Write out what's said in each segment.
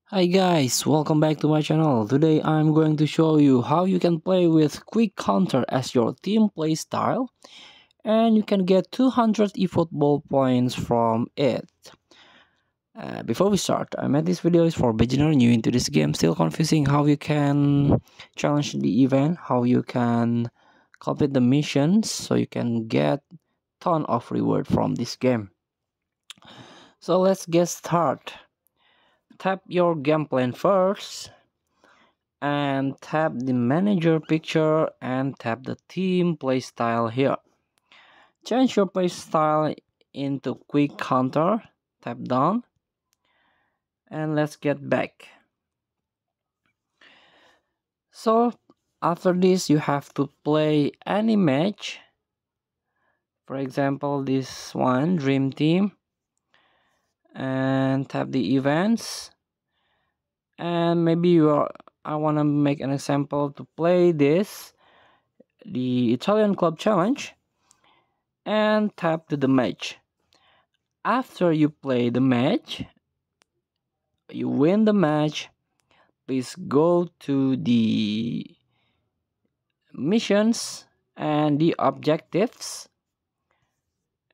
Hi guys, welcome back to my channel. Today I'm going to show you how you can play with quick counter as your team play style, and you can get 200 eFootball points from it. Before we start, I made this video is for beginner new into this game, still confusing how you can challenge the event, how you can complete the missions so you can get ton of reward from this game. So let's get started. Tap your game plan first and tap the manager picture and tap the team playstyle here. Change your playstyle into quick counter, tap down, and let's get back. So after this you have to play any match, for example this one, dream team, and tap the events, and maybe I want to make an example to play this, the Italian club challenge, and tap to the match. After you play the match, you win the match, please go to the missions and the objectives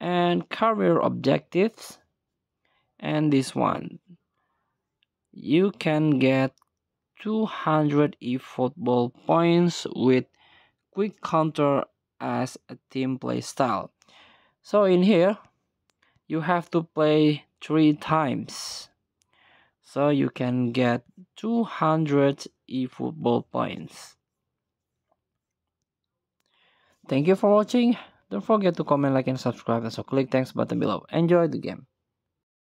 and career objectives, and this one you can get 200 eFootball points with quick counter as a team play style. So in here you have to play 3 times, so you can get 200 eFootball points. Thank you for watching. Don't forget to comment, like, and subscribe, and so click thanks button below. Enjoy the game.